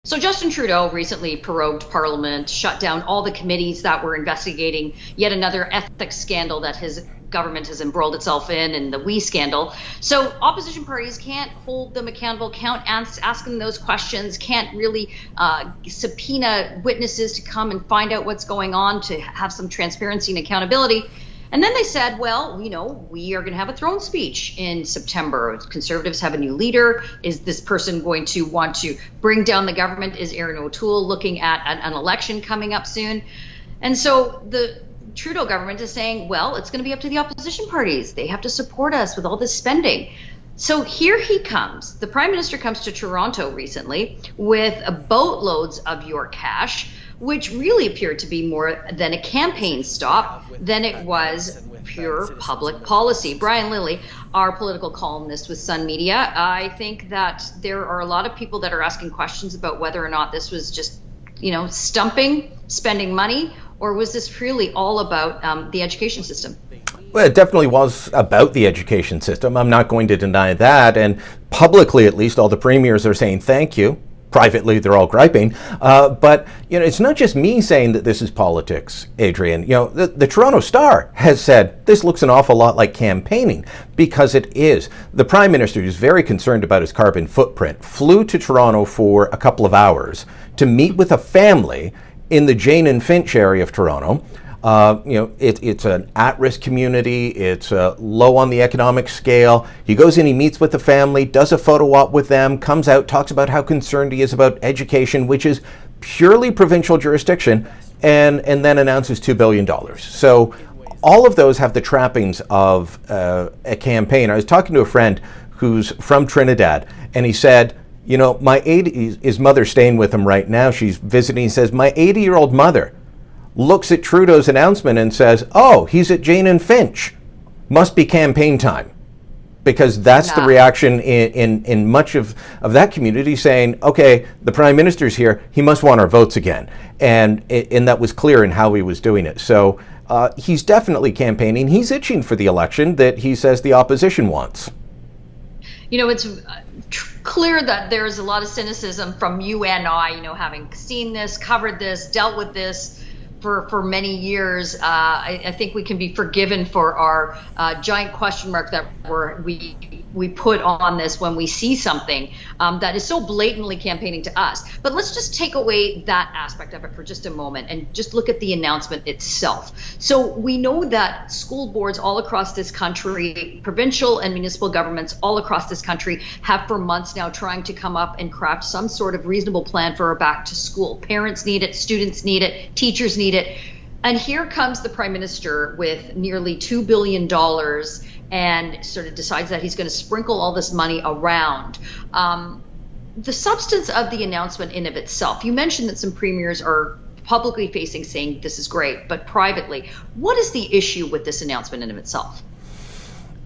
So Justin Trudeau recently prorogued Parliament, shut down all the committees that were investigating yet another ethics scandal that his government has embroiled itself in the WE scandal. So opposition parties can't hold them accountable, can't ask them those questions, can't really subpoena witnesses to come and find out what's going on, to have some transparency and accountability. And then they said, well, we are going to have a throne speech in September. Conservatives have a new leader. Is this person going to want to bring down the government? Is Erin O'Toole looking at an election coming up soon? And so the Trudeau government is saying, well, it's going to be up to the opposition parties. They have to support us with all this spending. So here he comes. The Prime Minister comes to Toronto recently with boatloads of your cash, which really appeared to be more than a campaign stop than it was pure public policy. Brian Lilley, our political columnist with Sun Media, I think that there are a lot of people that are asking questions about whether or not this was just, stumping, spending money, or was this really all about the education system? Well, it definitely was about the education system. I'm not going to deny that. And publicly, at least, all the premiers are saying thank you. Privately, they're all griping. But, it's not just me saying that this is politics, Adrian. The Toronto Star has said this looks an awful lot like campaigning, because it is. The Prime Minister, who's very concerned about his carbon footprint, flew to Toronto for a couple of hours to meet with a family in the Jane and Finch area of Toronto. It's an at-risk community. It's low on the economic scale. He goes in, he meets with the family, does a photo op with them, comes out, talks about how concerned he is about education, which is purely provincial jurisdiction, and then announces $2 billion. So all of those have the trappings of a campaign. I was talking to a friend who's from Trinidad, and he said, his mother's staying with him right now. She's visiting. He says, my 80-year-old mother looks at Trudeau's announcement and says, oh, he's at Jane and Finch. Must be campaign time. Because that's the reaction in much of that community, saying, okay, the Prime Minister's here, he must want our votes again. And that was clear in how he was doing it. So he's definitely campaigning. He's itching for the election that he says the opposition wants. It's clear that there's a lot of cynicism from you and I, having seen this, covered this, dealt with this for many years. I think we can be forgiven for our giant question mark that we put on this when we see something that is so blatantly campaigning to us. But let's just take away that aspect of it for just a moment and just look at the announcement itself. So we know that school boards all across this country, provincial and municipal governments all across this country, have for months now trying to come up and craft some sort of reasonable plan for a back to school. Parents need it, students need it, teachers need it. And here comes the Prime Minister with nearly $2 billion and sort of decides that he's going to sprinkle all this money around. The substance of the announcement in of itself, you mentioned that some premiers are publicly facing saying this is great, but privately, what is the issue with this announcement in of itself?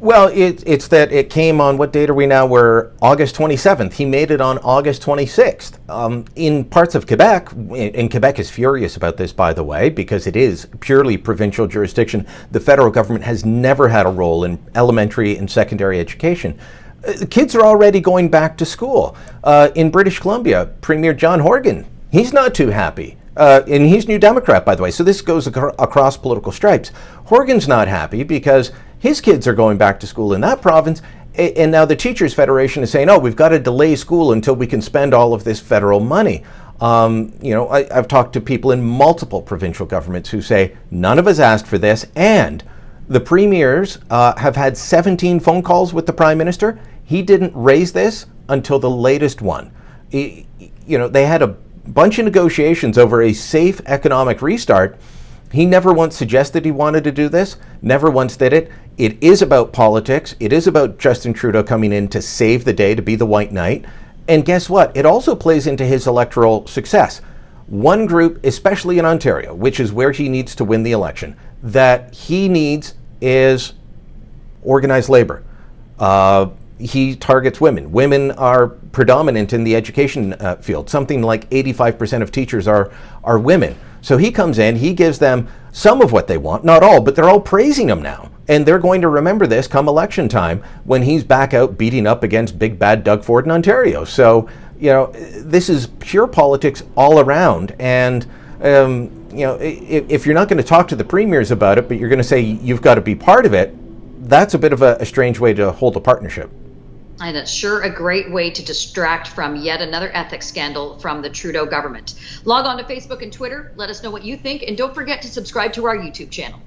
Well, it's that it came on, what date are we now? We're August 27th. He made it on August 26th. In parts of Quebec, and Quebec is furious about this, by the way, because it is purely provincial jurisdiction. The federal government has never had a role in elementary and secondary education. Kids are already going back to school. In British Columbia, Premier John Horgan, he's not too happy. And he's New Democrat, by the way, so this goes across political stripes. Horgan's not happy because his kids are going back to school in that province, and now the Teachers Federation is saying, oh, we've got to delay school until we can spend all of this federal money. I've talked to people in multiple provincial governments who say, none of us asked for this, and the premiers have had 17 phone calls with the Prime Minister. He didn't raise this until the latest one. They had a bunch of negotiations over a safe economic restart. He never once suggested he wanted to do this, never once did it. It is about politics. It is about Justin Trudeau coming in to save the day, to be the white knight. And guess what? It also plays into his electoral success. One group, especially in Ontario, which is where he needs to win the election, that he needs is organized labor. He targets women. Women are predominant in the education field. Something like 85% of teachers are women. So he comes in, he gives them some of what they want, not all, but they're all praising him now. And they're going to remember this come election time when he's back out beating up against big bad Doug Ford in Ontario. So, This is pure politics all around. And, if you're not going to talk to the premiers about it, but you're going to say you've got to be part of it, that's a bit of a strange way to hold a partnership. And it's sure a great way to distract from yet another ethics scandal from the Trudeau government. Log on to Facebook and Twitter. Let us know what you think. And don't forget to subscribe to our YouTube channel.